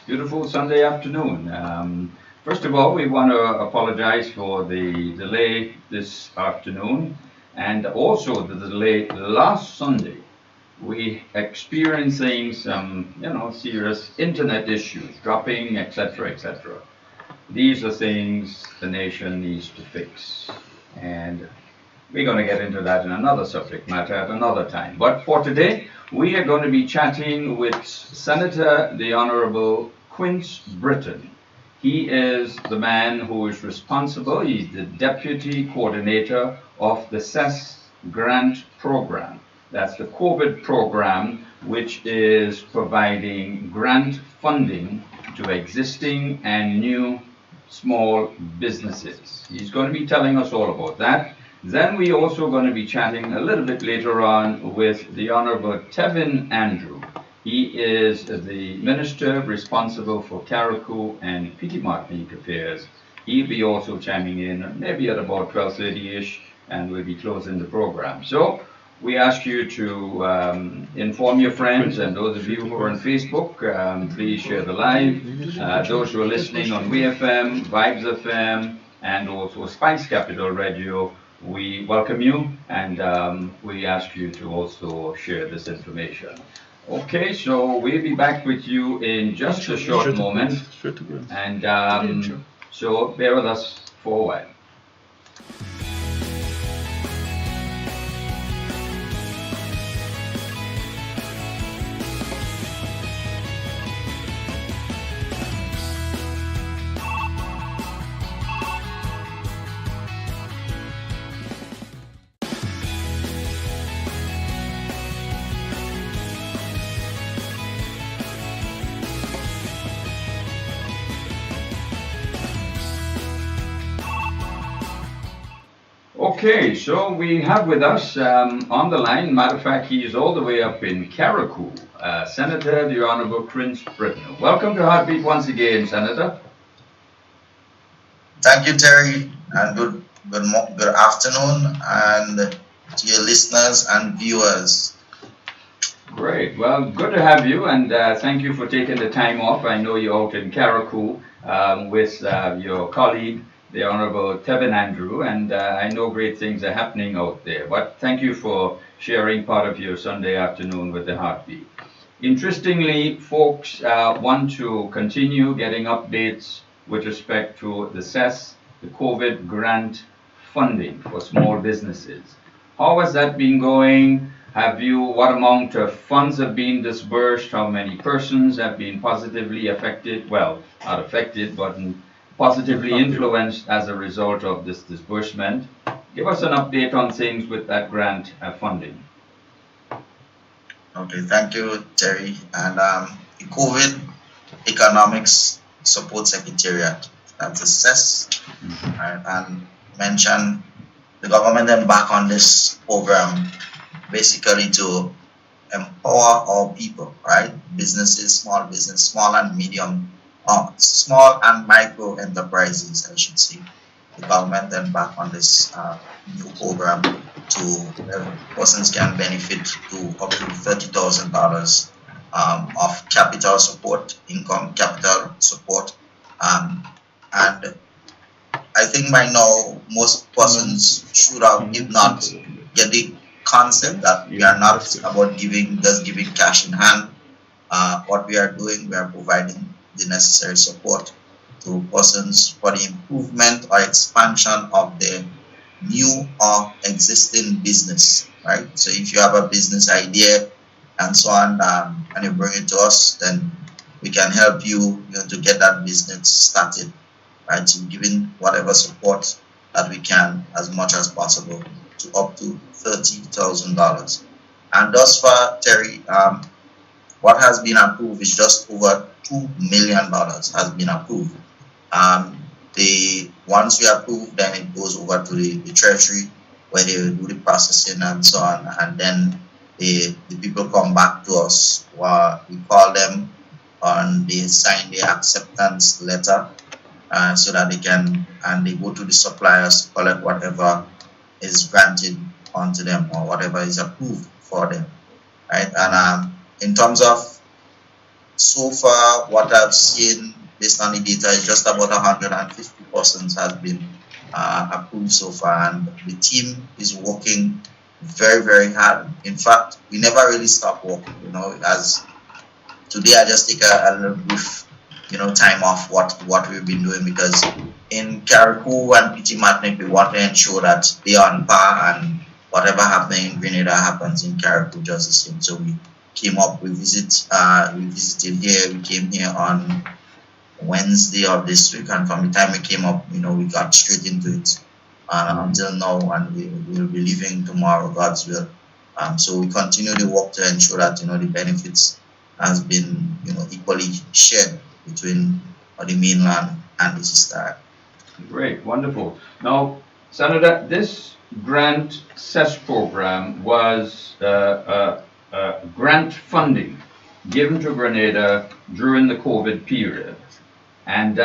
beautiful Sunday afternoon. First of all, we want to apologize for the delay this afternoon and also the delay last Sunday. We experiencing some, serious internet issues, dropping, etc., etc. These are things the nation needs to fix, and we're going to get into that in another subject matter at another time. But for today, we are going to be chatting with Senator the Honorable Quince Britton. He is the man who is responsible. He's the Deputy Coordinator of the CES Grant Program. That's the COVID program, which is providing grant funding to existing and new small businesses. He's going to be telling us all about that. Then we also going to be chatting a little bit later on with the Honorable Tevin Andrew. He is the Minister responsible for Carriacou and Petite Martinique Affairs. He'll be also chiming in maybe at about 12:30ish, and we'll be closing the program. So we ask you to inform your friends, and those of you who are on Facebook, please share the live. Those who are listening on WeFM, Vibes FM, and also Spice Capital Radio, we welcome you, and we ask you to also share this information. Okay, so we'll be back with you in just a short moment, and so bear with us for a while. Okay, so we have with us on the line, matter of fact, he is all the way up in Carriacou, Senator the Honorable Quince Britton. Welcome to Heartbeat once again, Senator. Thank you, Terry, and good afternoon, and to your listeners and viewers. Great. Well, good to have you, and thank you for taking the time off. I know you're out in Carriacou with your colleague, the Honorable Tevin Andrew, and I know great things are happening out there. But thank you for sharing part of your Sunday afternoon with the Heartbeat. Interestingly, folks want to continue getting updates with respect to the CES, the COVID grant funding for small businesses. How has that been going? What amount of funds have been disbursed? How many persons have been positively affected? Well, not affected, but positively influenced as a result of this disbursement. Give us an update on things with that grant funding. Okay, thank you, Terry. And the COVID Economics Support Secretariat, that's the CES, right, and mentioned the government then back on this program basically to empower our people, right? Businesses, small and medium, small and micro enterprises, I should say. The government then back on this new program to persons can benefit to up to $30,000 of capital support, income capital support, and I think by now most persons should have, if not, get the concept that we are not about just giving cash in hand. What we are doing, we are providing the necessary support to persons for the improvement or expansion of their new or existing business, right? So if you have a business idea and so on, and you bring it to us, then we can help you, to get that business started, right? So giving whatever support that we can as much as possible to up to $30,000. And thus far, Terry, what has been approved is just over $2 million has been approved. Once we approve, then it goes over to the Treasury where they will do the processing and so on, and then the people come back to us. We call them and they sign the acceptance letter so that they go to the suppliers to collect whatever is granted onto them or whatever is approved for them, right? And in terms of So far, what I've seen based on the data is just about 150 persons has been approved so far, and the team is working very, very hard. In fact, we never really stop working. As today, I just take a little brief, time off what we've been doing, because in Carriacou and PT Martinique, we want to ensure that they are on par, and whatever happening in Grenada happens in Carriacou just the same. So we came up, we visited here, we came here on Wednesday of this week, and from the time we came up, we got straight into it until now, and we will be leaving tomorrow, God's will. So we continue to work to ensure that the benefits has been equally shared between the mainland and the sister. Great, wonderful. Now, Senator, this grant CES program was grant funding given to Grenada during the COVID period. And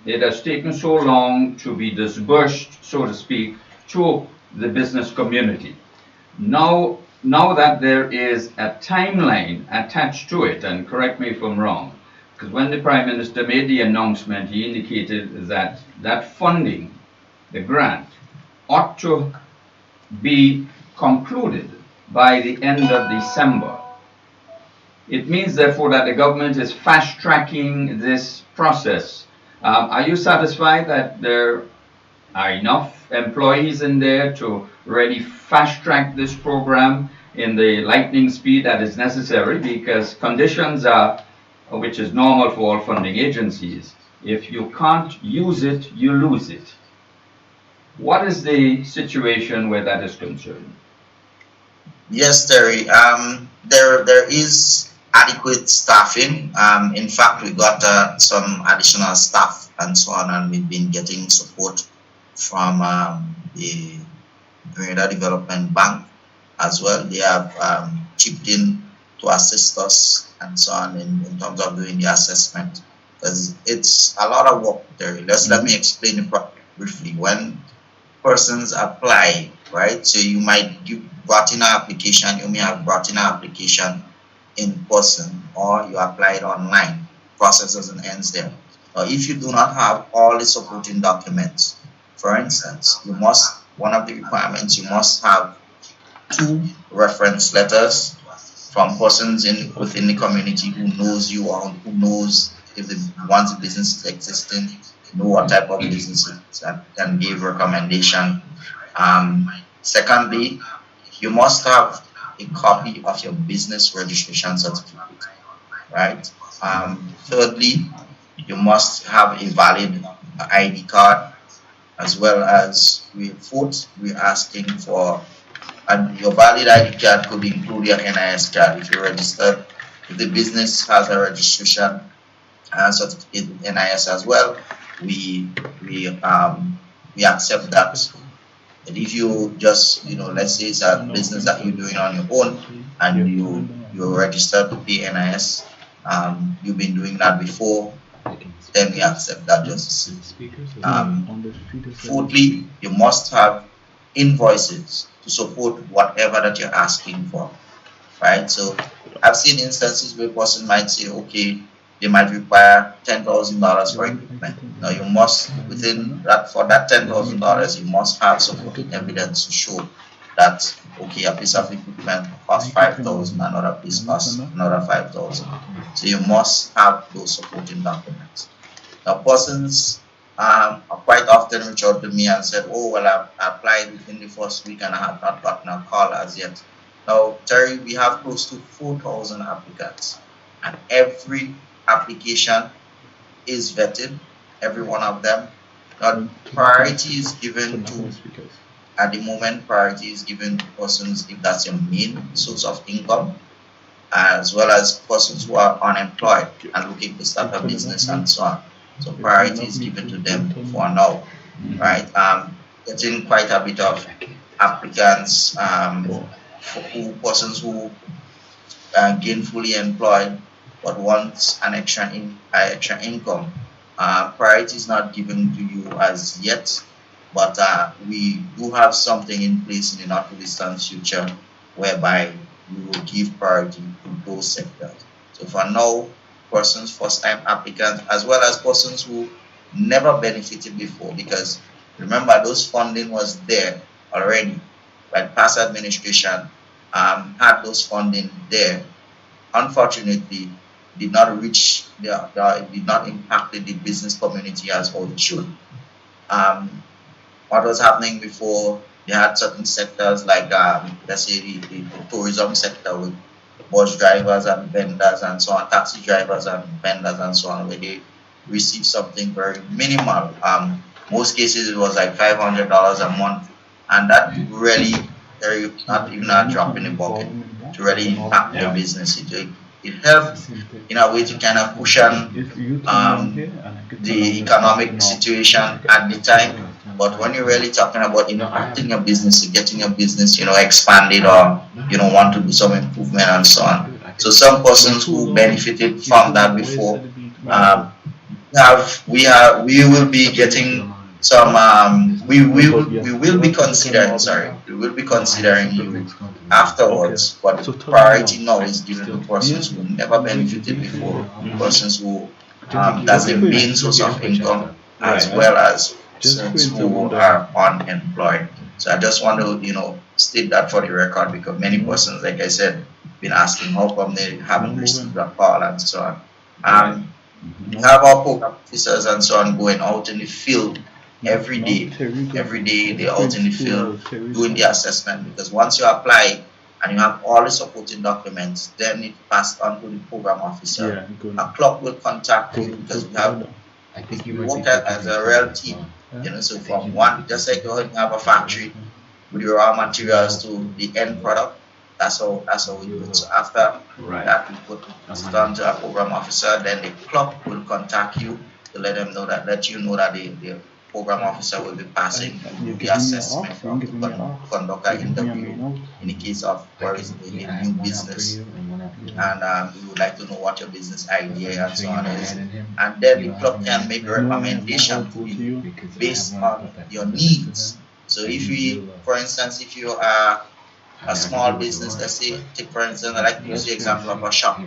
it has taken so long to be disbursed, so to speak, to the business community. Now that there is a timeline attached to it, and correct me if I'm wrong, because when the Prime Minister made the announcement, he indicated that that funding, the grant, ought to be concluded by the end of December. It means, therefore, that the government is fast-tracking this process. Are you satisfied that there are enough employees in there to really fast-track this program in the lightning speed that is necessary? Because conditions are, which is normal for all funding agencies, if you can't use it, you lose it. What is the situation where that is concerned? Yes, Terry. There is adequate staffing. In fact, we got some additional staff and so on, and we've been getting support from the Grenada Development Bank as well. They have chipped in to assist us and so on in terms of doing the assessment, because it's a lot of work, Terry. Let me explain it briefly. When persons apply, right? So you brought in an application, you may have brought in an application in person, or you applied online. Process doesn't end there. If you do not have all the supporting documents, for instance, one of the requirements, you must have 2 reference letters from persons within the community who knows you, or who knows if once the business is existing, know what type of business that can give recommendation. Secondly, you must have a copy of your business registration certificate, right? Thirdly, you must have a valid ID card, as well as we're asking for, and your valid ID card could include your NIS card if you're registered. If the business has a registration certificate with NIS as well, we accept that. And if you just, let's say it's a business that you're doing on your own, and you're registered to pay NIS, you've been doing that before, then we accept that just fourthly, you must have invoices to support whatever that you're asking for, right? So I've seen instances where a person might say, okay, they might require $10,000 for equipment. Now you must, within that, for that $10,000, you must have supporting evidence to show that, okay, a piece of equipment costs $5,000, another piece costs another $5,000. So you must have those supporting documents. Now persons quite often reach out to me and said, oh, well, I applied within the first week and I have not gotten a call as yet. Now, Terry, we have close to 4,000 applicants, and every application is vetted, every one of them. Now, priority is given to, at the moment, priority is given to persons if that's your main source of income, as well as persons who are unemployed and looking to start a business and so on. So priority is given to them for now, right? Getting quite a bit of applicants, persons who are gainfully employed but wants an extra income. Priority is not given to you as yet, but we do have something in place in the not too distant future whereby we will give priority to those sectors. So for now, persons, first time applicants, as well as persons who never benefited before, because remember those funding was there already, but past administration had those funding there. Unfortunately, did not reach did not impact the business community as how it should. What was happening before, they had certain sectors like let's say the tourism sector with bus drivers and vendors and so on, taxi drivers and vendors and so on, where they receive something very minimal. Most cases it was like $500 a month, and that really very not even a drop in the bucket to really impact their business. It helped in a way to kind of cushion the economic situation at the time. But when you're really talking about impacting your business, getting your business, expanded, or want to do some improvement and so on. So some persons who benefited from that before, we will be getting some we will be considering, we will be considering you afterwards, but the priority now is given to persons who never benefited before, persons who that's the main source of income, as well as persons who are unemployed. So I just want to state that for the record, because many persons, like I said, been asking how come they haven't received that call and so on. We have our program officers and so on going out in the field every day. Every day they're out in the field doing the assessment, because once you apply and you have all the supporting documents, then it passed on to the program officer. A clock will contact you, because we work as a real team. So from one, just like you have a factory with your raw materials to the end product, that's how we do it. So after that, we put it on to a program officer. Then the club will contact you to let you know that the program officer will be passing the assessment, conduct an interview in the case of where is a new business, and we would like to know what your business idea and so on is, and then the club can make a recommendation to you based on your needs. So for instance, if you are a small business, let's say, take for instance, I like to use the example of a shop.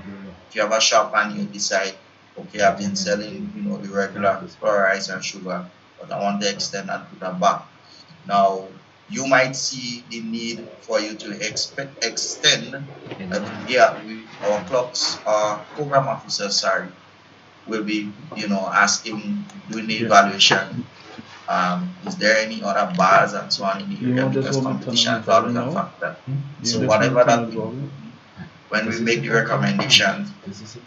If you have a shop and you decide, okay, I've been selling, the regular flour, rice, and sugar, but I want to extend and put a back. Now, you might see the need for you to extend. Our clocks, our program officers, will be, asking, doing the evaluation. Is there any other bars and so on in the area, because competition is always a factor. So whatever that we do, when we make the recommendation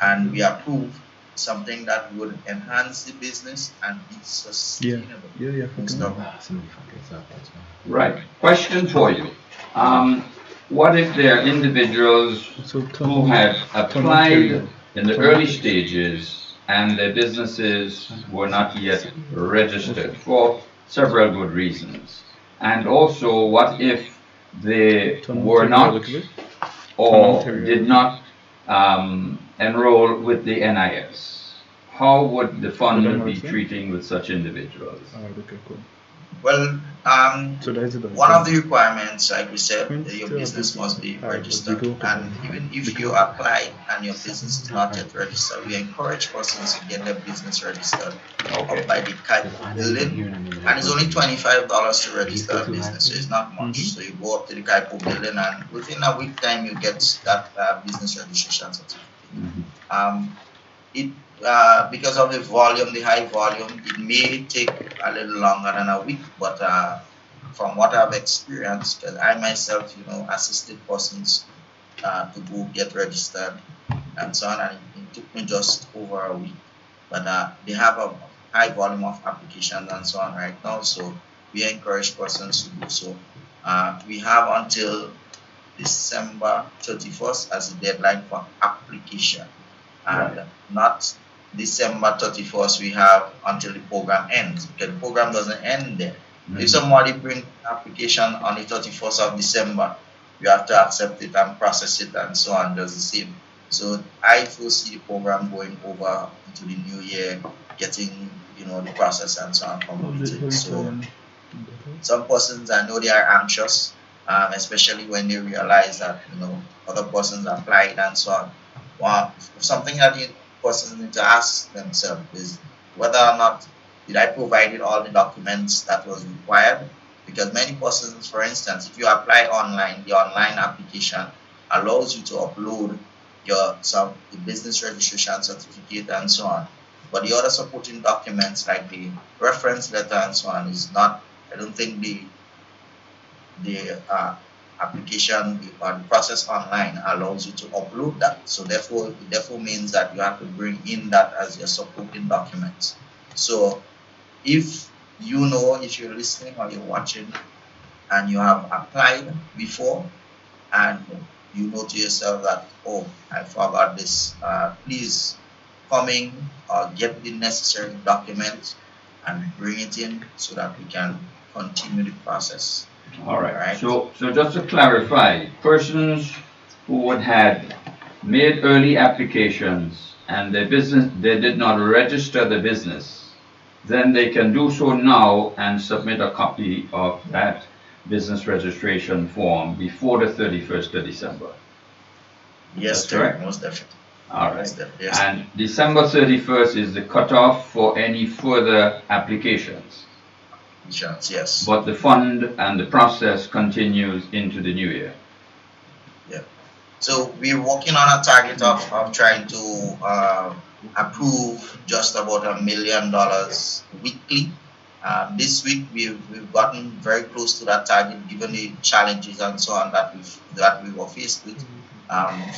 and we approve something that would enhance the business and be sustainable. Right. Question for you. What if there are individuals who have applied in the early stages and their businesses were not yet registered for several good reasons? And also, what if they were not or did not enroll with the NIS? How would the fund be treating with such individuals? Well, one of the requirements, like we said, your business must be registered. And even if you apply and your business is not yet registered, we encourage persons to get their business registered up by the Kaipo building. And it's only $25 to register a business, so it's not much. So you go up to the Kaipo building, and within a week time, you get that business registration certificate. Because of the high volume, it may take a little longer than a week, but from what I've experienced, because I myself, assisted persons to go get registered and so on, and it took me just over a week. But they have a high volume of applications and so on right now, so we encourage persons to do so. We have until December 31st as the deadline for application, and not December 31st, we have until the program ends, because the program doesn't end there. If somebody brings application on the 31st of December, you have to accept it and process it and so on, does the same. So I foresee the program going over into the new year, getting the process and so on completed. So some persons, I know they are anxious, especially when they realize that other persons applied and so on. Something that persons need to ask themselves is whether or not did I provided all the documents that was required. Because many persons, for instance, if you apply online, the online application allows you to upload the business registration certificate and so on. But the other supporting documents like the reference letter and so on is not. I don't think the application or the process online allows you to upload that. So it therefore means that you have to bring in that as your supporting documents. So if if you're listening or you're watching and you have applied before and you know to yourself that, oh, I forgot this, please come in or get the necessary documents and bring it in so that we can continue the process. All right. Right. So just to clarify, persons who had made early applications and their business, they did not register the business, then they can do so now and submit a copy of that business registration form before the 31st of December. Yes, That's correct? most definitely. All right. Yes. And December 31st is the cutoff for any further applications. Yes. But the fund and the process continues into the new year. Yeah. So we're working on a target of trying to approve just about $1 million weekly. This week we've gotten very close to that target given the challenges and so on that we were faced with.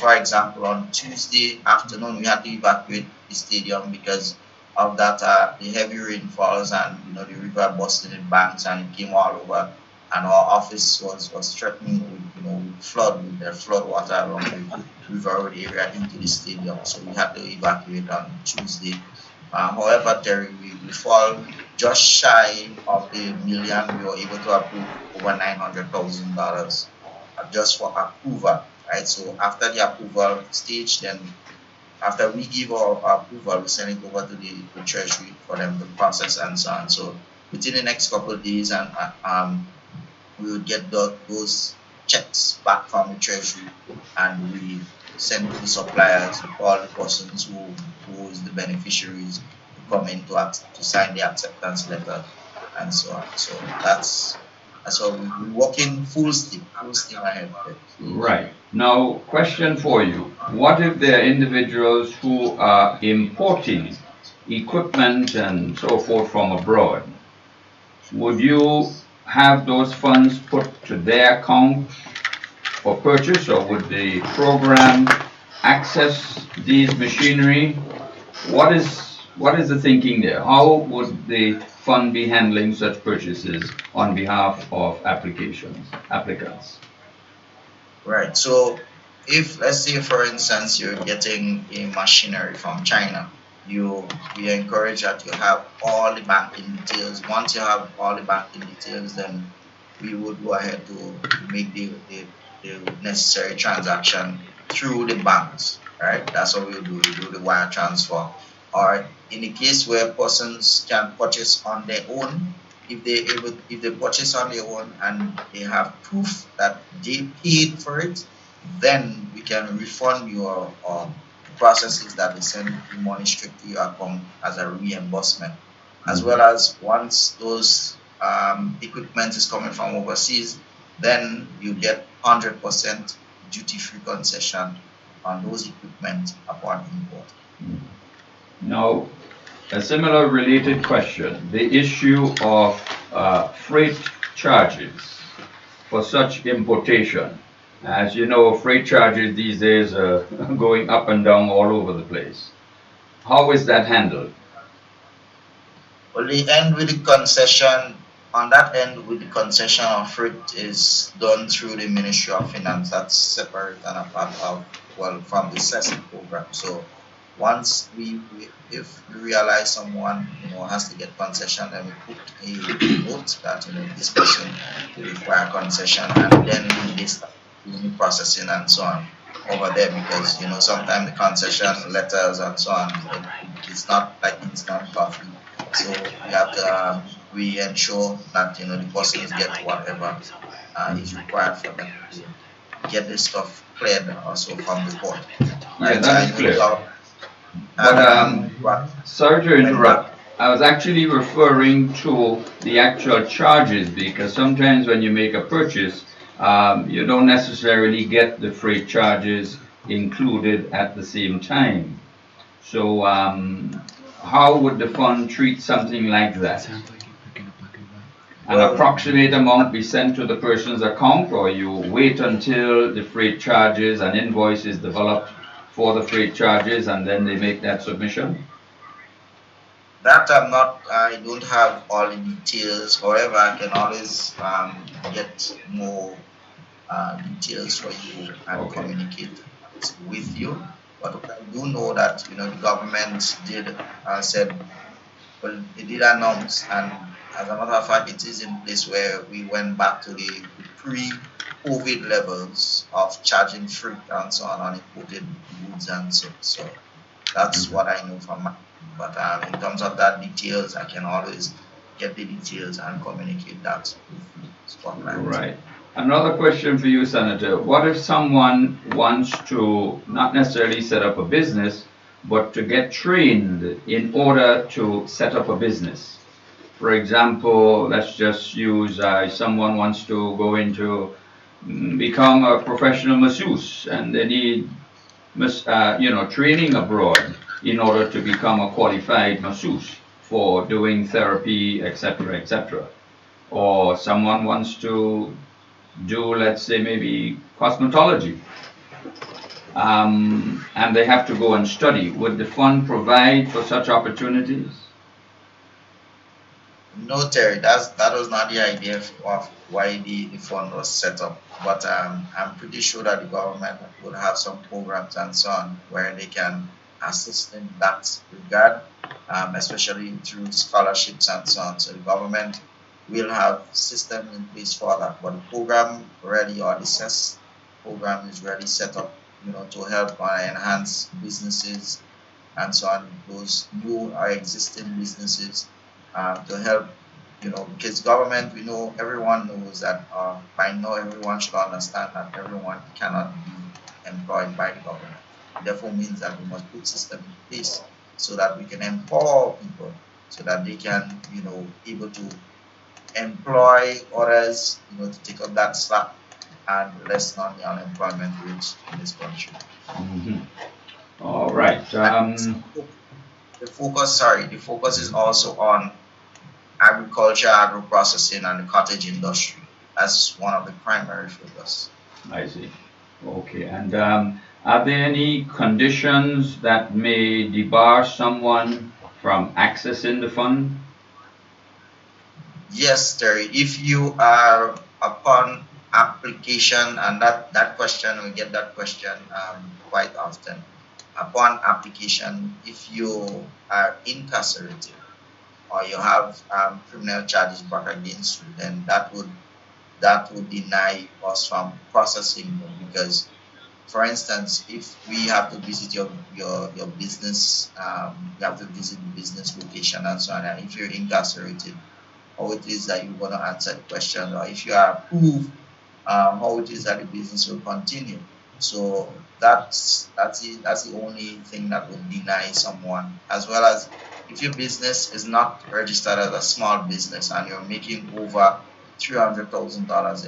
For example, on Tuesday afternoon we had to evacuate the stadium because of that the heavy rainfalls and the river busted in banks and it came all over, and our office was threatening with flood water along the river road area into the stadium, so we had to evacuate on Tuesday. However, Terry, we fall just shy of the million. We were able to approve over $900,000 just for approval, right? So after the approval stage, then after we give our approval, we send it over to the treasury for them to process and so on. So within the next couple of days, and we will get those checks back from the treasury, and we send to the suppliers, all the persons who is the beneficiaries, to come in to sign the acceptance letter and so on. So that's what we're working full steam ahead. Right. Now, question for you. What if there are individuals who are importing equipment and so forth from abroad? Would you have those funds put to their account for purchase, or would the program access these machinery? What is the thinking there? How would the fund be handling such purchases on behalf of applicants? Right. So if, let's say, for instance, you're getting a machinery from China, we encourage that you have all the banking details. Once you have all the banking details, then we would go ahead to make the necessary transaction through the banks. Right. That's what we'll do. We do the wire transfer. Or in the case where persons can purchase on their own, if they purchase on their own and they have proof that they paid for it, then we can refund you or the process is that they send the money straight to your account as a reimbursement. As well as once those equipment is coming from overseas, then you get 100% duty-free concession on those equipment upon import. Now, a similar related question, the issue of freight charges for such importation. As you know, freight charges these days are going up and down all over the place. How is that handled? Well, the end with the concession, on that end with the concession of freight is done through the Ministry of Finance. That's separate and apart from the CESI program. So once if we realize someone has to get concession, then we put a note that this person will require concession, and then they start doing the processing and so on over there, because sometimes the concession letters and so on, it's not like instant coffee. So we have to we ensure that the persons get whatever is required for them to get this stuff cleared also from the port. Yeah, that is clear. But But sorry to when that interrupt. I was actually referring to the actual charges because sometimes when you make a purchase, you don't necessarily get the freight charges included at the same time. So, how would the fund treat something like that? An well, approximate amount be sent to the person's account, or you wait until the freight charges and invoice is developed for the freight charges and then they make that submission? that I don't have all the details. However, I can always get more details for you and Okay. communicate that with you. But I do know that the government did said, well, they did announce, and as a matter of fact, it is in place where we went back to the pre-COVID levels of charging freight and so on imported goods and so. That's what I know from my. But in terms of that details, I can always get the details and communicate that with the spotlight. Right. Another question for you, Senator. What if someone wants to not necessarily set up a business, but to get trained in order to set up a business? For example, let's just use someone wants to go into become a professional masseuse and they need training abroad in order to become a qualified masseuse for doing therapy, etc., etc. Or someone wants to do, let's say, maybe cosmetology, and they have to go and study. Would the fund provide for such opportunities? No, Terry, that was not the idea of why the fund was set up. But I'm pretty sure that the government would have some programs and so on where they can assist in that regard, especially through scholarships and so on. So the government will have systems in place for that. But the program already, or the SES program is already set up, to help enhance businesses and so on, those new or existing businesses, to help, because government, we know, everyone knows that, by now everyone should understand that everyone cannot be employed by the government. It therefore means that we must put system in place so that we can empower people so that they can, able to employ others, to take up that slack and lessen on the unemployment rate in this country. All right. And the focus is also on agriculture, agro processing, and the cottage industry. That's one of the primary focus. I see. Okay. And are there any conditions that may debar someone from accessing the fund? Yes, Terry. If you are upon application, and that question, we get that question quite often. Upon application, if you are incarcerated or you have criminal charges brought against you, then that would deny us from processing you. Because, for instance, if we have to visit your business, you have to visit the business location and so on. And if you're incarcerated, how it is that you're going to answer the question, or if you are approved, how it is that the business will continue. So that's the only thing that would deny someone, as well as if your business is not registered as a small business and you're making over $300,000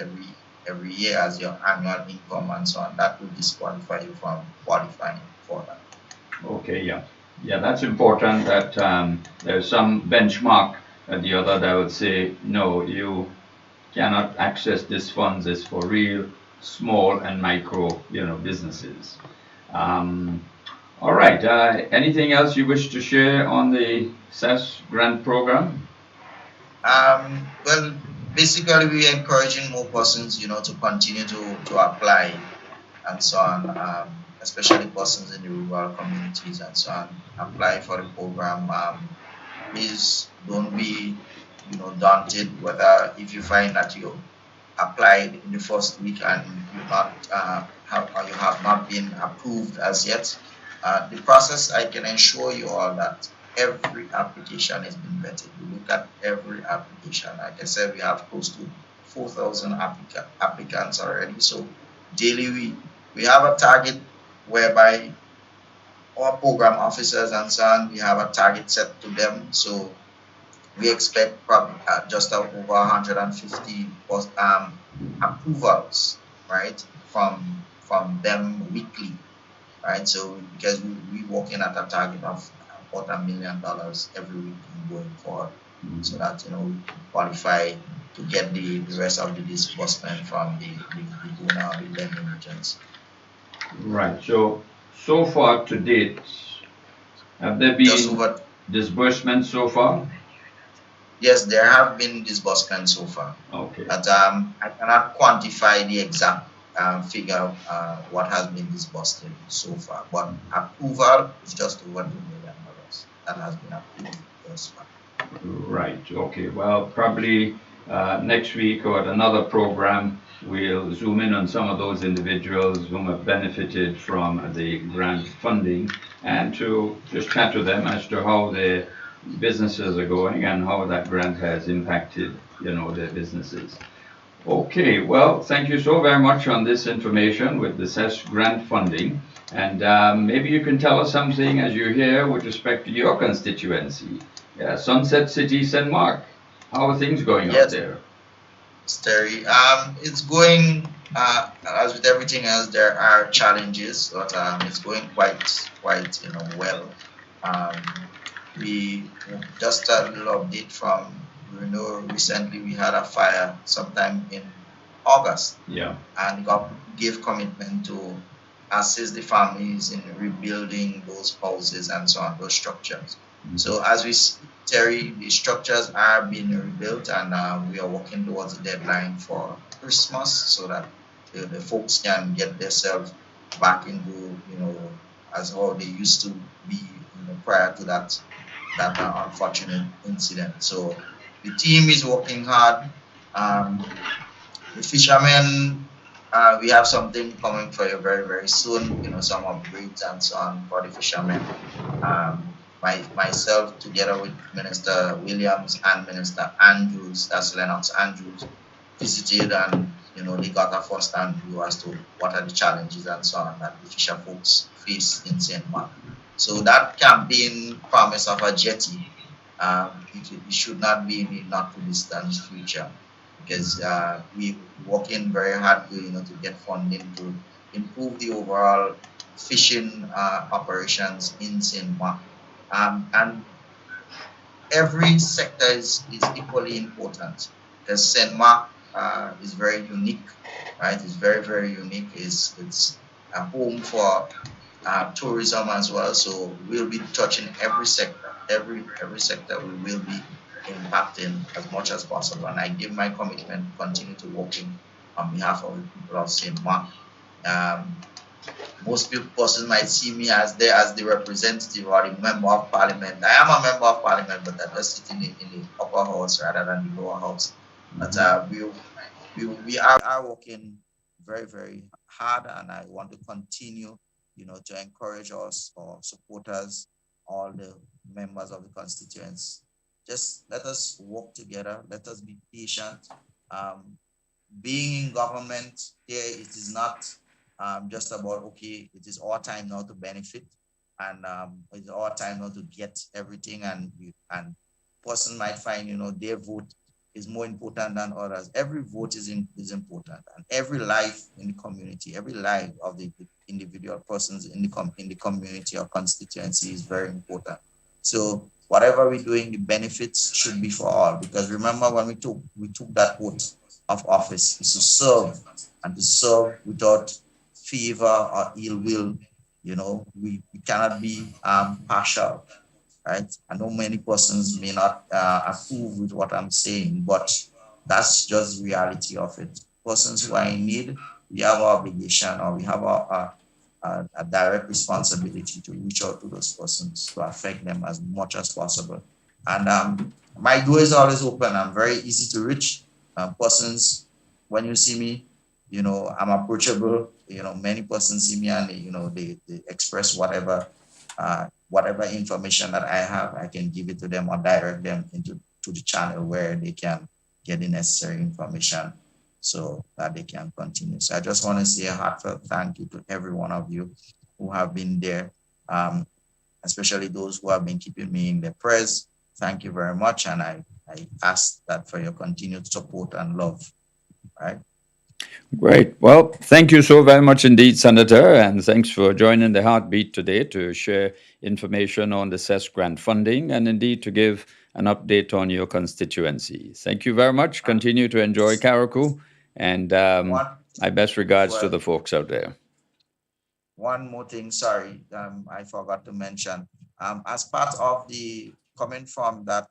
every year as your annual income and so on, that would disqualify you from qualifying for that. Okay, yeah. Yeah, that's important that there's some benchmark at the other that would say, no, you cannot access these funds. It's for real small and micro, businesses. All right. Anything else you wish to share on the SES grant program? Well, basically, we're encouraging more persons, to continue to apply and so on, especially persons in the rural communities and so on, apply for the program. Please don't be, daunted whether if you find that you applied in the first week and you not have or you have not been approved as yet. The process, I can assure you all that every application has been vetted. We look at every application. Like I said, we have close to 4,000 applicants already. So daily we have a target whereby our program officers and so on, we have a target set to them. So we expect probably just over 150 approvals, right, from them weekly, right? So because we working at a target of about $1 million every week going forward, so that we qualify to get the rest of the disbursement from the donor, the lending agents. Right. So far to date, have there been disbursements so far? Yes, there have been disbursements so far. Okay. But I cannot quantify the exact figure what has been disbursed so far. But approval is just over $2 million that has been approved thus far. Right. Okay. Well, probably next week or at another program, we'll zoom in on some of those individuals whom have benefited from the grant funding and to just chat to them as to how their businesses are going and how that grant has impacted, their businesses. Okay, well, thank you so very much on this information with the CES grant funding. And maybe you can tell us something as you're here with respect to your constituency, Sunset City, St. Mark. How are things going out there? Terry, it's going, as with everything else, there are challenges, but it's going quite well. We just a little update from recently we had a fire sometime in August. Yeah. And God gave commitment to assist the families in rebuilding those houses and so on, those structures. So as we see, Terry, the structures are being rebuilt, and we are working towards the deadline for Christmas so that the folks can get themselves back into, as how they used to be, prior to that unfortunate incident. So the team is working hard. The fishermen, we have something coming for you very, very soon. Some upgrades and so on for the fishermen. Myself, together with Minister Williams and Minister Andrews, that's Lennox Andrews, visited, and they got a first-hand view as to what are the challenges and so on that the fisher folks face in St. Mark. So that campaign promise of a jetty, it should not be in the not too distant future, because we working very hard to get funding to improve the overall fishing operations in St. Mark. And every sector is equally important, because St. Mark is very unique, right? It's very, very unique. It's a home for tourism as well. So we'll be touching every sector. Every sector we will be impacting as much as possible. And I give my commitment to continue to working on behalf of the people of St. Mark. Most persons might see me as the representative or the member of parliament. I am a member of parliament, but I just sit in the upper house rather than the lower house. But we are working very, very hard, and I want to continue, to encourage us, our supporters, all the members of the constituents. Just let us work together. Let us be patient. Being in government, it is not just about, okay, it is our time now to benefit, and it's our time now to get everything, and person might find, their vote is more important than others. Every vote is important, and every life in the community, every life of the individual persons in the community or constituency is very important. So whatever we're doing, the benefits should be for all, because remember when we took that oath of office is to serve, and to serve without favor or ill will. We cannot be partial, right? I know many persons may not approve with what I'm saying, but that's just the reality of it. Persons who are in need, we have our obligation, or we have a direct responsibility to reach out to those persons to affect them as much as possible. And my door is always open. I'm very easy to reach. Persons, when you see me, I'm approachable. Many persons see me and they express whatever information that I have. I can give it to them or direct them to the channel where they can get the necessary information so that they can continue. So I just want to say a heartfelt thank you to every one of you who have been there um, especially those who have been keeping me in their prayers. Thank you very much. And I ask that for your continued support and love. Right. Great. Well, thank you so very much indeed, Senator, and thanks for joining the Heartbeat today to share information on the CES grant funding and indeed to give an update on your constituency. Thank you very much. Continue to enjoy Karaku, and One my best as regards to well. the folks out there. One more thing, sorry, I forgot to mention. As part of the coming from that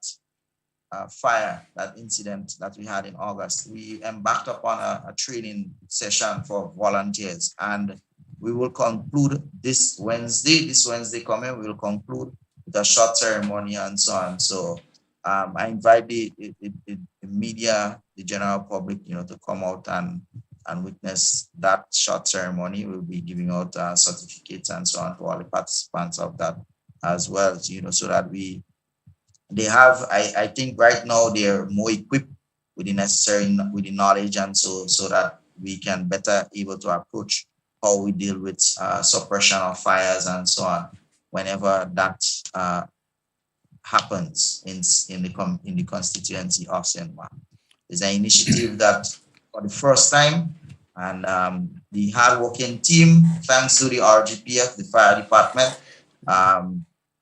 fire, that incident that we had in August, we embarked upon a training session for volunteers, and we will conclude this Wednesday. This Wednesday coming, we will conclude with a short ceremony and so on. So I invite the media, the general public, to come out and witness that short ceremony. We'll be giving out certificates and so on to all the participants of that as well, so that they have, I think right now they're more equipped with the necessary, with the knowledge, and so that we can better able to approach how we deal with suppression of fires and so on whenever that happens in the constituency of St. Mark. It's an initiative that for the first time, and the hardworking team, thanks to the RGPF, the fire department,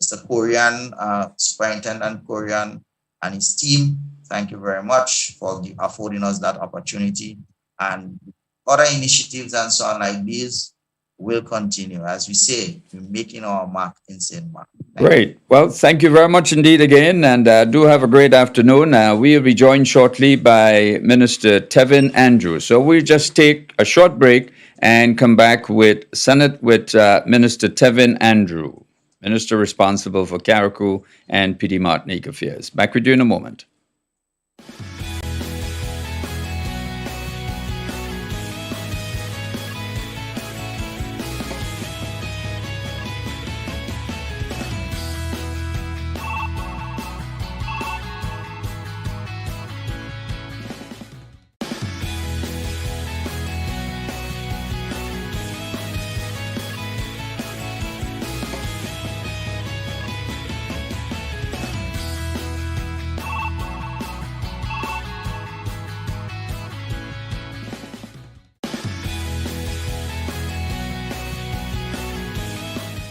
Mr. Korean, Superintendent Korean and his team, thank you very much for affording us that opportunity. And other initiatives and so on like these will continue. As we say, we're making our mark in St. Mark. Great. Well, thank you very much indeed again, and do have a great afternoon. We'll be joined shortly by Minister Tevin Andrews. So we'll just take a short break and come back with Minister Tevin Andrew, Minister responsible for Carriacou and PD Martinique affairs. Back with you in a moment.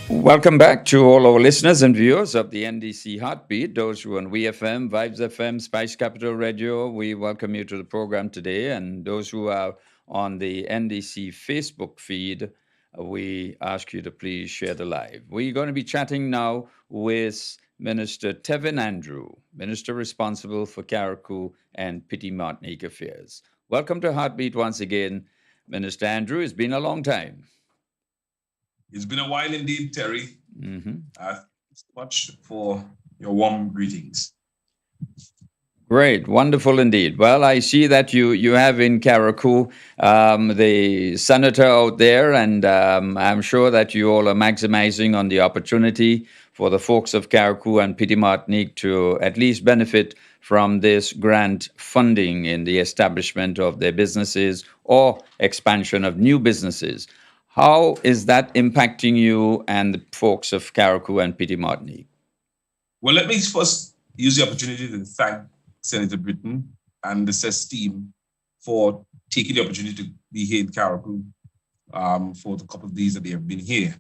Welcome back to all our listeners and viewers of the NDC Heartbeat, those who are on WeFM, Vibes FM, Spice Capital Radio. We welcome you to the program today. And those who are on the NDC Facebook feed, we ask you to please share the live. We're going to be chatting now with Minister Tevin Andrew, Minister responsible for Carriacou and Petit Martinique affairs. Welcome to Heartbeat once again, Minister Andrew. It's been a long time. It's been a while indeed, Terry. Thanks so much for your warm greetings. Great, wonderful indeed. Well, I see that you have in Carriacou the senator out there, and I'm sure that you all are maximizing on the opportunity for the folks of Carriacou and Petit Martinique to at least benefit from this grant funding in the establishment of their businesses or expansion of new businesses. How is that impacting you and the folks of Carriacou and Petit Martinique? Well, let me first use the opportunity to thank Senator Britton and the CES team for taking the opportunity to be here in Carriacou for the couple of days that they have been here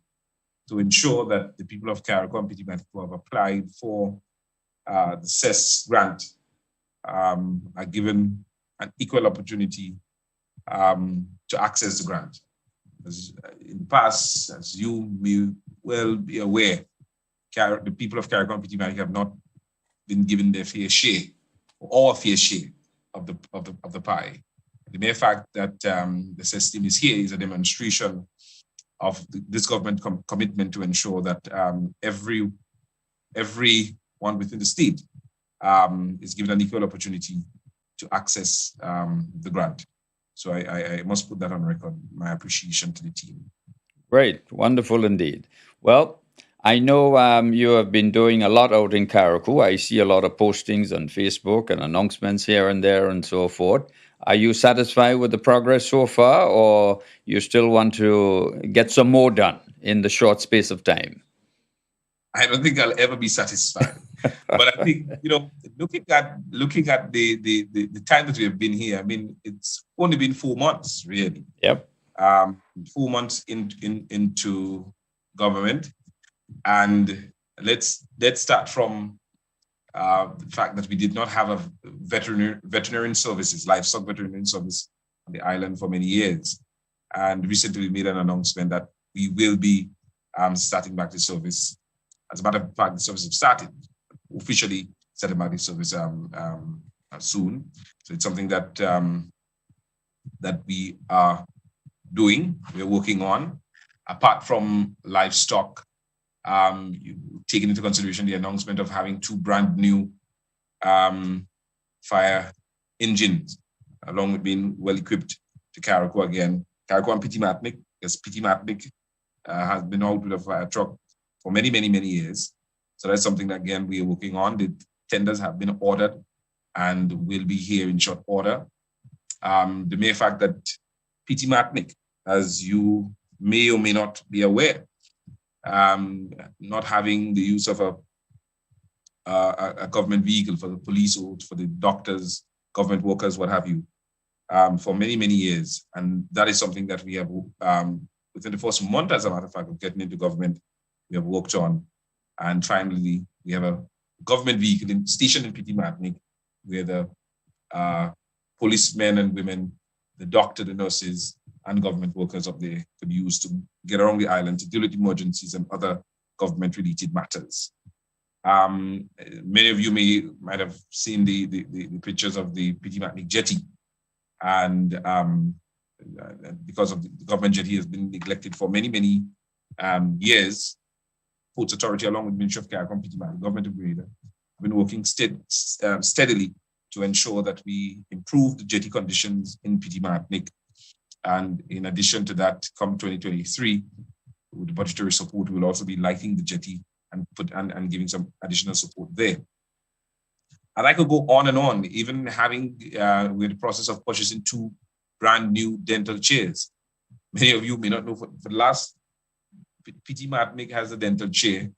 to ensure that the people of Carriacou and Petit Martinique who have applied for the CES grant are given an equal opportunity to access the grant. As in the past, as you may well be aware, the people of Carriacou and Petit Martinique have not been given their fair share, or a fair share of the pie. The mere fact that the system is here is a demonstration of this government commitment to ensure that everyone within the state is given an equal opportunity to access the grant. So I must put that on record, my appreciation to the team. Great, wonderful indeed. Well, I know you have been doing a lot out in Carriacou. I see a lot of postings on Facebook and announcements here and there and so forth. Are you satisfied with the progress so far, or you still want to get some more done in the short space of time? I don't think I'll ever be satisfied. But I think, looking at the time that we have been here, I mean, it's only been 4 months, really. Yep. 4 months into government, and let's start from the fact that we did not have a veterinary services, livestock veterinary service on the island for many years. And recently we made an announcement that we will be starting back the service. As a matter of fact, the service has started, officially starting back the service soon. So it's something that that we are doing, we're working on. Apart from livestock, taking into consideration the announcement of having 2 brand new fire engines, along with being well equipped to Carriacou again. Carriacou and Petit Martinique, because Petit Martinique has been out with a fire truck for many, many, many years. So that's something that, again, we are working on. The tenders have been ordered and will be here in short order. The mere fact that Petit Martinique, as you may or may not be aware, not having the use of a government vehicle for the police or for the doctors, government workers, what have you, for many, many years. And that is something that we have, within the first month, as a matter of fact, of getting into government, we have worked on. And finally, we have a government vehicle stationed in Petit Martinique, where the policemen and women, the doctor, the nurses, and government workers up there could use to get around the island to deal with emergencies and other government-related matters. Many of you might have seen the pictures of the Petit Martinique jetty, and because of the government jetty has been neglected for many, many years, Ports Authority, along with Ministry of Carriacou and Petit Martinique, Government of Grenada, have been working steadily to ensure that we improve the jetty conditions in Petit Martinique. And in addition to that, come 2023, with the budgetary support, we'll also be lighting the jetty and giving some additional support there. And I could go on, even having, we're in the process of purchasing 2 brand new dental chairs. Many of you may not know, for the last, Petit Martinique has a dental chair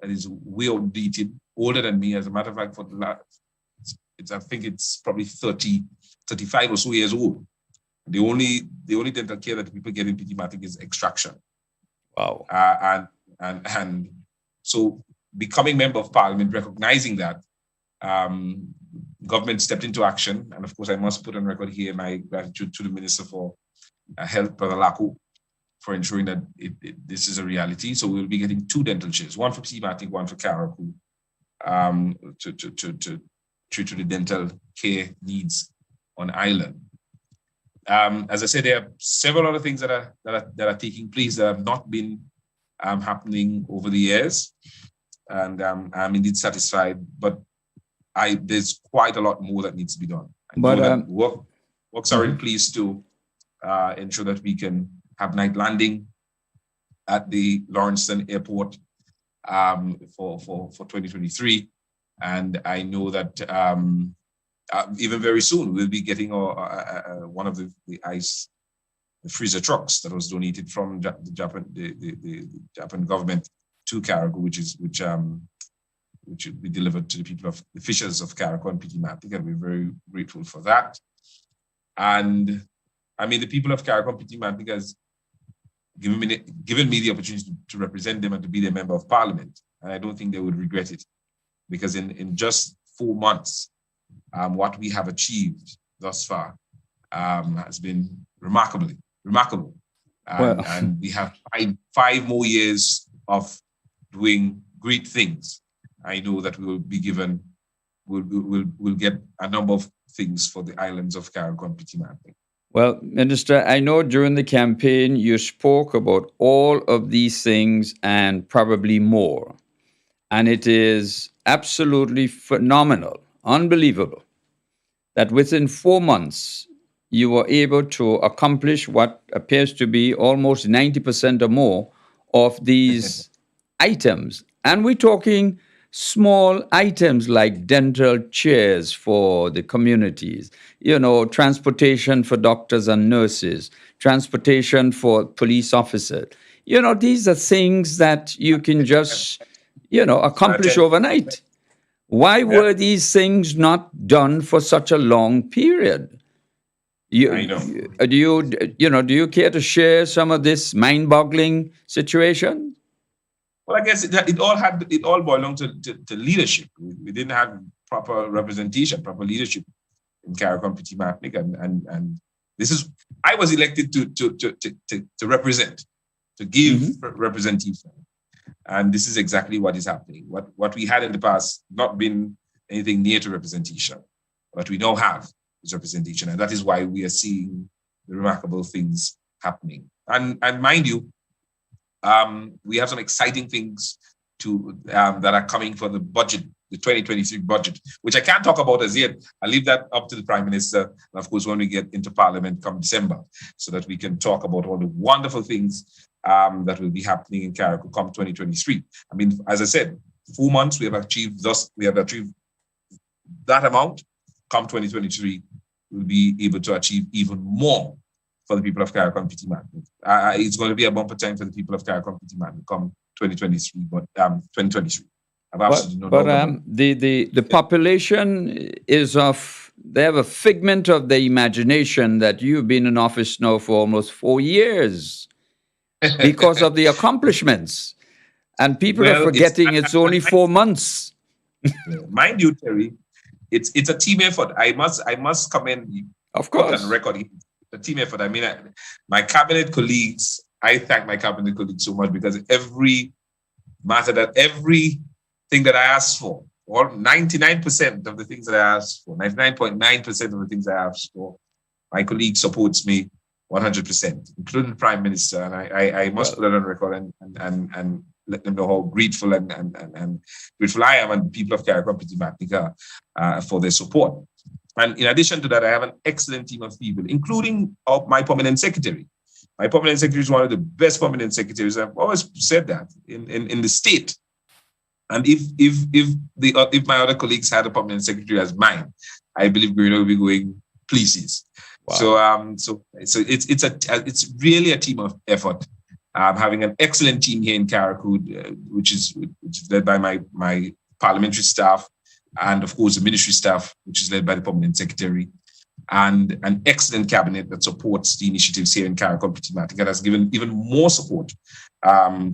that is way outdated, older than me. As a matter of fact, for the last, I think it's probably 35 or so years old. The only dental care that people get in Petit Martinique is extraction. Wow. And so becoming member of parliament, recognizing that, government stepped into action. And of course, I must put on record here my gratitude to the Minister for Health, Brother Lako, for ensuring that this is a reality. So we'll be getting 2 dental chairs, one for Petit Martinique, one for Carriacou, to treat to the dental care needs on island. As I said, there are several other things that are taking place that have not been happening over the years, and I'm indeed satisfied. But there's quite a lot more that needs to be done. Works are in place to ensure that we can have night landing at the Lawrencetown Airport for 2023, and I know that. Even very soon, we'll be getting one of the freezer trucks that was donated from the Japan government to Carriacou, which will be delivered to the people of the fishers of Carriacou and Petit Martinique, and we're very grateful for that. And I mean, the people of Carriacou and Petit Martinique has given me the opportunity to represent them and to be their member of parliament, and I don't think they would regret it, because in just 4 months. What we have achieved thus far has been remarkable. And we have five more years of doing great things. I know that we will be given, we'll get a number of things for the islands of Carriacou and Petit Martinique. Well, Minister, I know during the campaign you spoke about all of these things and probably more. And it is absolutely phenomenal, unbelievable, that within 4 months, you were able to accomplish what appears to be almost 90% or more of these items. And we're talking small items like dental chairs for the communities, transportation for doctors and nurses, transportation for police officers. These are things that you can just, accomplish Attend. overnight. Why Yeah, were these things not done for such a long period? I know. Do you care to share some of this mind-boggling situation? Well, I guess it all boiled down to leadership. We didn't have proper representation, proper leadership in CARICOM Petit Martinique, and this is I was elected to represent, to give Hmm. representation, and this is exactly what is happening. What we had in the past not been anything near to representation. What we now have is representation, and that is why we are seeing the remarkable things happening. And mind you, we have some exciting things that are coming for the budget, the 2023 budget, which I can't talk about as yet. I'll leave that up to the Prime Minister, and of course, when we get into Parliament come December, so that we can talk about all the wonderful things that will be happening in CARICOM come 2023. I mean, as I said, 4 months we have achieved that amount. Come 2023, we'll be able to achieve even more for the people of CARICOM Petit Martinique. It's going to be a bumper time for the people of CARICOM Petit Martinique come 2023, but 2023. I've absolutely no doubt about it. The population they have a figment of the imagination that you've been in office now for almost 4 years because of the accomplishments. And people are Well, forgetting it's only 4 months. mind you, Terry, it's a team effort. I must commend you. Of Put course. on record, a team effort. I mean, my cabinet colleagues. I thank my cabinet colleagues so much because everything that I asked for, or 99% of the things that I asked for, 99.9% of the things I asked for, my colleague supports me 100%, including the Prime Minister. And I must put that on record and let them know how grateful and grateful I am, and the people of CARICOM Petit Martinique for their support. And in addition to that, I have an excellent team of people, including my permanent secretary. My permanent secretary is one of the best permanent secretaries. I've always said that in the state. And if my other colleagues had a permanent secretary as mine, I believe we're going to be going places. Wow. So it's really a team of effort. Having an excellent team here in CARICOM, which is led by my parliamentary staff, and of course the ministry staff, which is led by the permanent secretary, and an excellent cabinet that supports the initiatives here in CARICOM Petit Martinique, that has given even more support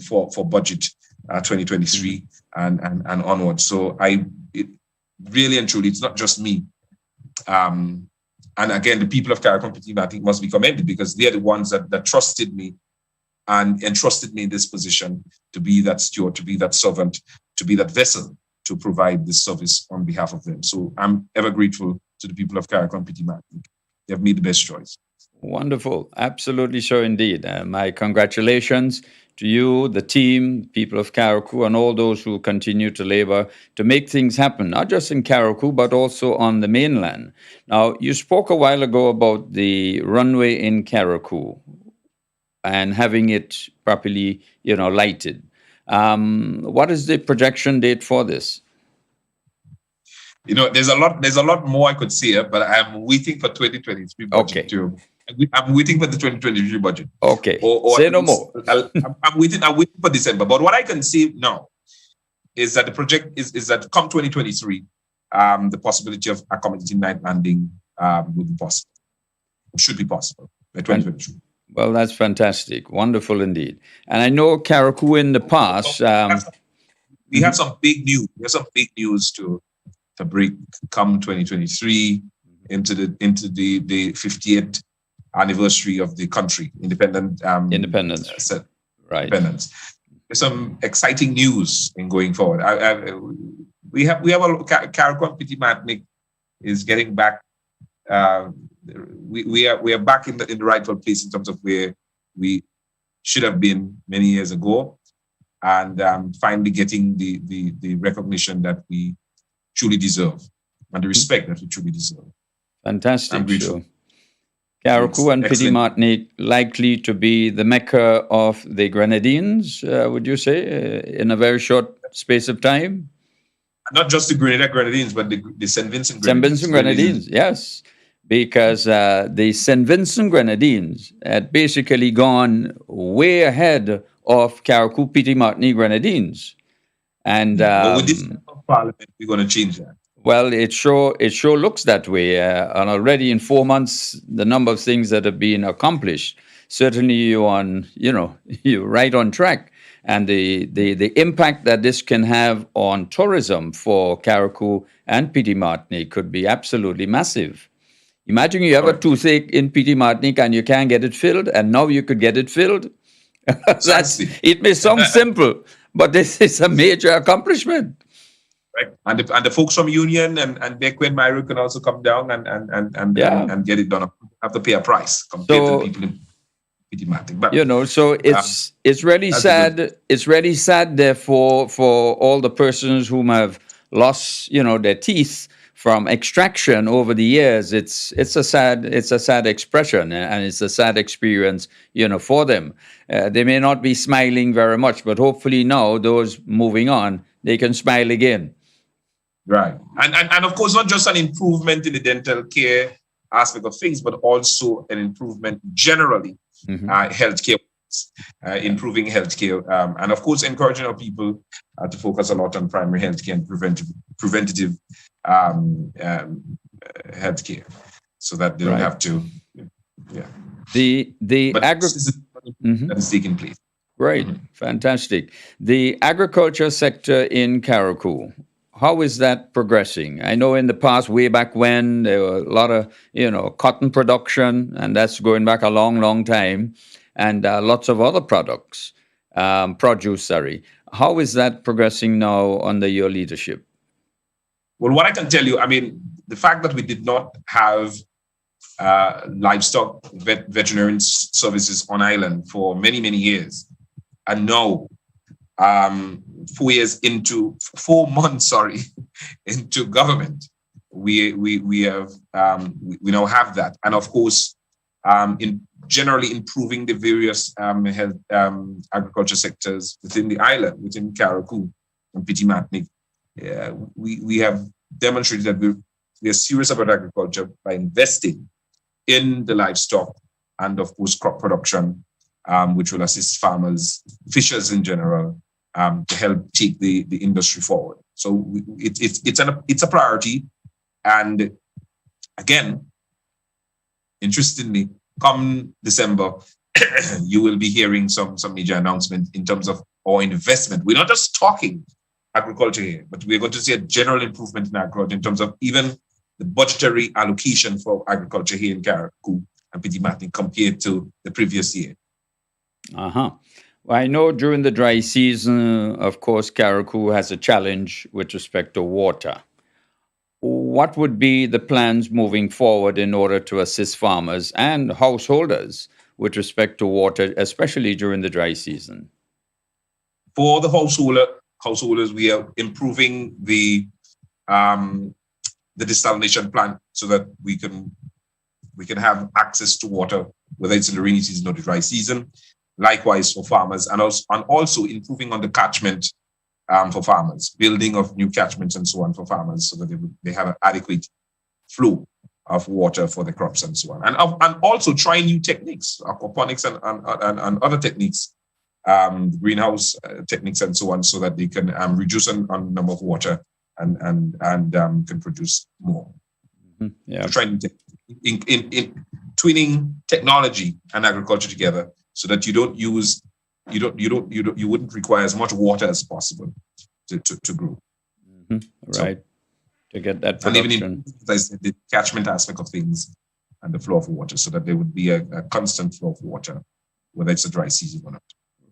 for budget 2023 and onwards. So really and truly, it's not just me. And again, the people of CARICOM Petit Martinique must be commended because they're the ones that trusted me and entrusted me in this position to be that steward, to be that servant, to be that vessel to provide this service on behalf of them. So I'm ever grateful to the people of CARICOM Petit Martinique. They have made the best choice. Wonderful. Absolutely so indeed. My congratulations to you, the team, people of CARICOM, and all those who continue to labor to make things happen, not just in CARICOM, but also on the mainland. Now, you spoke a while ago about the runway in CARICOM and having it properly, lighted. What is the projection date for this? There's a lot more I could say, but I'm waiting for 2023 budget too. I'm waiting for the 2023 budget. Okay. Or say no more. I'm waiting for December. But what I can say now is that the project is that come 2023, the possibility of accommodating night landing will be possible. It should be possible by 2023. Well, that's fantastic. Wonderful indeed. And I know CARICOM in the past. We have some big news. We have some big news to break come 2023 into the 50th anniversary of the country, independence. Right. Independence. There's some exciting news in going forward. We have CARICOM Petit Martinique is getting back. We are back in the rightful place in terms of where we should have been many years ago, and finally getting the recognition that we truly deserve and the respect that we truly deserve. Fantastic. I'm grateful. CARICOM and Petit Martinique likely to be the mecca of the Grenadines, would you say, in a very short space of time? Not just the Grenadines, but the St. Vincent Grenadines. St. Vincent Grenadines, yes. Because the St. Vincent Grenadines had basically gone way ahead of CARICOM Petit Martinique Grenadines. And Well, with this parliament, we're going to change that. well, it sure looks that way. And already in 4 months, the number of things that have been accomplished. Certainly, you're right on track. And the impact that this can have on tourism for Carriacou and PT Martinique could be absolutely massive. Imagine you have a toothache in PT Martinique and you can't get it filled, and now you could get it filled. Precisely. It may sound simple, but this is a major accomplishment. Right. And the folks from Union and Bequin Myro can also come down and get it done. Have to pay a price compared to the people in PT Martinique. But So it's really sad. It's really sad, therefore, for all the persons whom have lost, their teeth from extraction over the years. It's a sad expression, and it's a sad experience, for them. They may not be smiling very much, but hopefully now, those moving on, they can smile again. Right. And of course, not just an improvement in the dental care aspect of things, but also an improvement generally, healthcare, improving healthcare, and of course, encouraging our people to focus a lot on primary healthcare and preventative healthcare, so that they don't have to. Yeah. That is taking place. Right. Fantastic. The agriculture sector in Carriacou. How is that progressing? I know in the past, way back when, there were a lot of, cotton production, and that's going back a long, long time, and lots of other produce. How is that progressing now under your leadership? Well, what I can tell you, the fact that we did not have livestock veterinarian services on island for many, many years, and now 4 months into government, we now have that, and of course, in generally improving the various health agriculture sectors within the island, within Carriacou and PT Martinique. We have demonstrated that we are serious about agriculture by investing in the livestock and of course crop production, which will assist farmers, fishers in general, to help take the industry forward. So it's a priority, and again, interestingly, come December, you will be hearing some major announcement in terms of our investment. We're not just talking agriculture here, but we're going to see a general improvement in agriculture in terms of even the budgetary allocation for agriculture here in Carriacou and PT Martinique compared to the previous year. Well, I know during the dry season, of course, Carriacou has a challenge with respect to water. What would be the plans moving forward in order to assist farmers and householders with respect to water, especially during the dry season? For the householders, we are improving the desalination plant so that we can have access to water, whether it's in the rainy season or the dry season. Likewise for farmers, and also improving on the catchment for farmers, building of new catchments and so on for farmers, so that they have an adequate flow of water for the crops and so on. And also trying new techniques, aquaponics and other techniques, greenhouse techniques and so on, so that they can reduce on number of water and can produce more. Yeah. So trying in twinning technology and agriculture together, so that you wouldn't require as much water as possible to grow. Right. To get that production. And even the catchment aspect of things and the flow of water, so that there would be a constant flow of water, whether it's a dry season or not.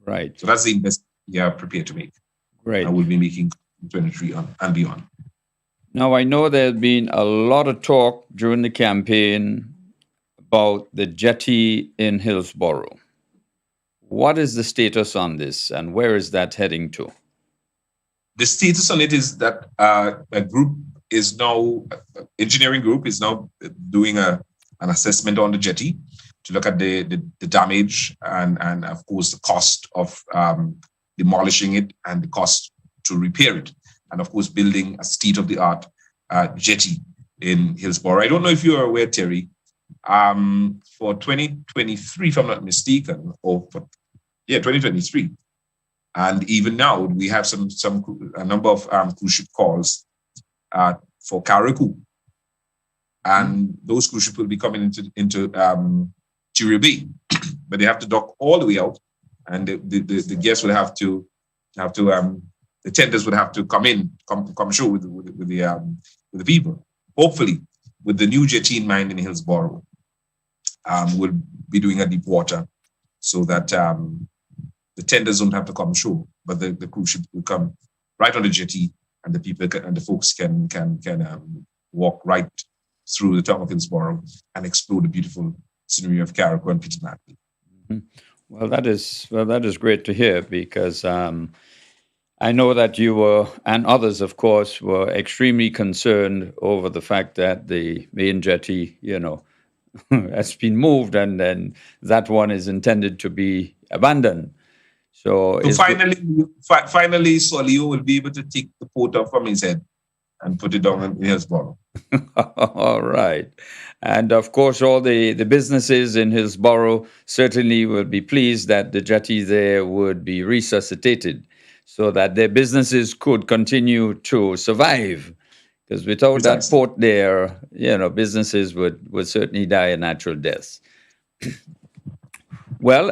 Right. So that's the investment we are prepared to make. Great. And we'll be making 23 and beyond. Now, I know there's been a lot of talk during the campaign about the jetty in Hillsborough. What is the status on this, and where is that heading to? The status on it is that engineering group is now doing an assessment on the jetty to look at the damage and of course the cost of demolishing it and the cost to repair it, and of course building a state-of-the-art jetty in Hillsborough. I don't know if you are aware, Terry, for 2023, if I'm not mistaken, 2023, And even now, we have a number of cruise ship calls for Carriacou. And those cruise ships will be coming into Chirio Bay, but they have to dock all the way out, and the guests will have to the tenders would have to come show with the people. Hopefully, with the new jetty in mind in Hillsborough, we'll be doing a deep water so that the tenders don't have to come show, but the cruise ship will come right on the jetty, and the people and the folks can walk right through the town of Hillsborough and explore the beautiful scenery of Carriacou and Petit Martin. Well, that is great to hear, because I know that you were, and others, of course, were extremely concerned over the fact that the main jetty, has been moved, and then that one is intended to be abandoned. So finally, Solio will be able to take the port off from his head and put it down in Hillsborough. All right. And of course, all the businesses in Hillsborough certainly will be pleased that the jetty there would be resuscitated so that their businesses could continue to survive. Because without that port there, businesses would certainly die a natural death. Well,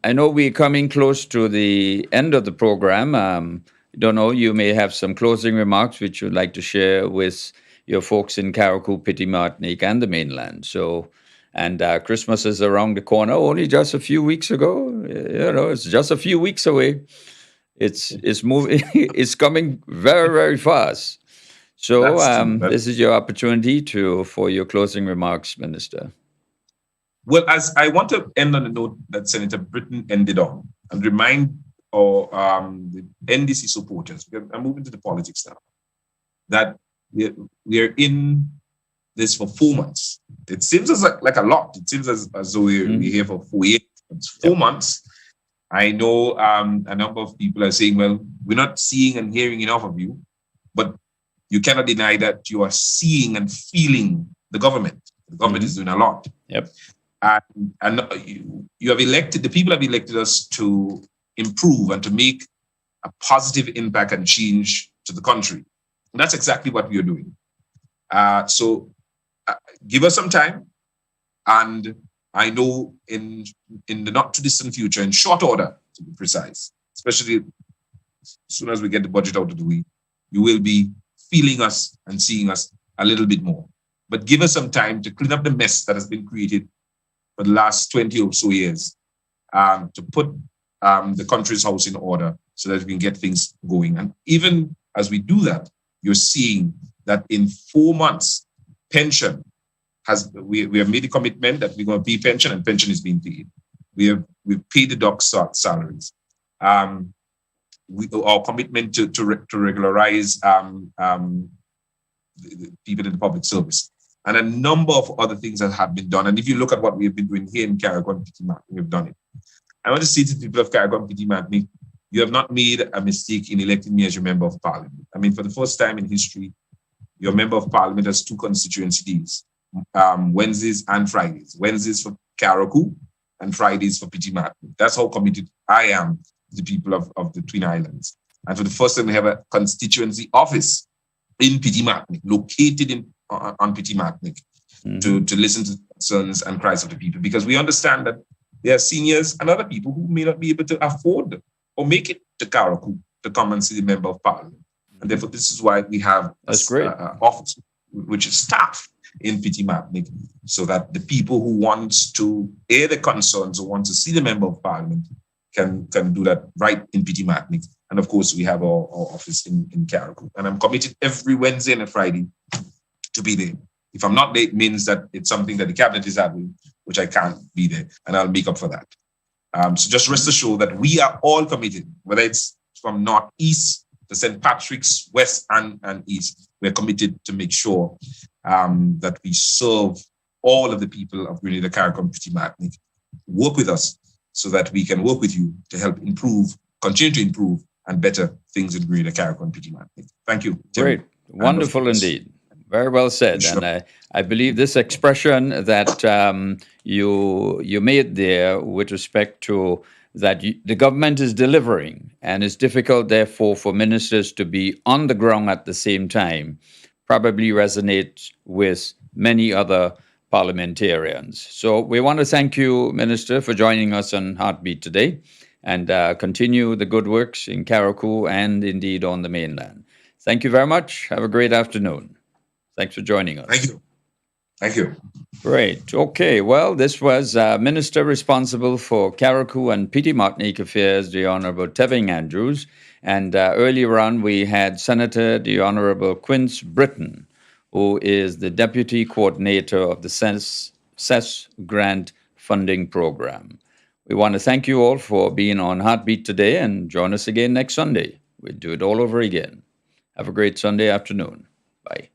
I know we're coming close to the end of the program. I don't know, you may have some closing remarks which you'd like to share with your folks in Carriacou, Petit Martinique, and the mainland. So, and Christmas is around the corner. Only just a few weeks ago, it's just a few weeks away. It's moving. It's coming very, very fast. So, this is your opportunity for your closing remarks, Minister. Well, as I want to end on the note that Senator Britton ended on, and remind the NDC supporters, because I'm moving to the politics now, that we're in this for 4 months. It seems like a lot. It seems as though we're here for 4 years. It's 4 months. I know a number of people are saying, well, we're not seeing and hearing enough of you, but you cannot deny that you are seeing and feeling the government. The government is doing a lot. Yep. And you have elected, the people have elected us to improve and to make a positive impact and change to the country. And that's exactly what we are doing. So give us some time. And I know in the not too distant future, in short order, to be precise, especially as soon as we get the budget out of the way, you will be feeling us and seeing us a little bit more. But give us some time to clean up the mess that has been created for the last 20 or so years, to put the country's house in order so that we can get things going. And even as we do that, you're seeing that in 4 months, pension we have made a commitment that we're going to pay pension, and pension is being paid. We've paid the docs salaries. Our commitment to regularize the people in the public service, and a number of other things that have been done. And if you look at what we've been doing here in Carriacou and Petit Martinique, we've done it. I want to say to the people of Carriacou and Petit Martinique, you have not made a mistake in electing me as your member of parliament. I mean, for the first time in history, your member of parliament has 2 constituency days, Wednesdays and Fridays. Wednesdays for Carriacou and Fridays for Petit Martinique. That's how committed I am to the people of the Twin Islands. And for the first time, we have a constituency office in Petit Martinique, located on Petit Martinique, to listen to the concerns and cries of the people, because we understand that there are seniors and other people who may not be able to afford or make it to Carriacou to come and see the member of parliament. And therefore, this is why we have an office which is staffed in Petit Martinique, so that the people who want to air their concerns or want to see the member of parliament can do that right in Petit Martinique. And of course, we have our office in Carriacou. And I'm committed every Wednesday and a Friday to be there. If I'm not there, it means that it's something that the cabinet is having, which I can't be there, and I'll make up for that. So just rest assured that we are all committed, whether it's from northeast to St. Patrick's, west and east. We're committed to make sure that we serve all of the people of Grenada, Carriacou, and Petit Martinique. Work with us so that we can work with you to help improve, continue to improve, and better things in Grenada, Carriacou, and Petit Martinique. Thank you, Tim. Great. Wonderful indeed. Very well said. Sure. And I believe this expression that you made there with respect to that the government is delivering, and it's difficult, therefore, for ministers to be on the ground at the same time, probably resonates with many other parliamentarians. So we want to thank you, Minister, for joining us on Heartbeat today, and continue the good works in Karakou and indeed on the mainland. Thank you very much. Have a great afternoon. Thanks for joining us. Thank you. Thank you. Great. Okay. Well, this was Minister responsible for Karakou and Petite Martinique Affairs, the Honorable Tevin Andrews. And earlier on, we had Senator the Honorable Quince Britton, who is the Deputy Coordinator of the CES Grant Funding Program. We want to thank you all for being on Heartbeat today, and join us again next Sunday. We'll do it all over again. Have a great Sunday afternoon. Bye.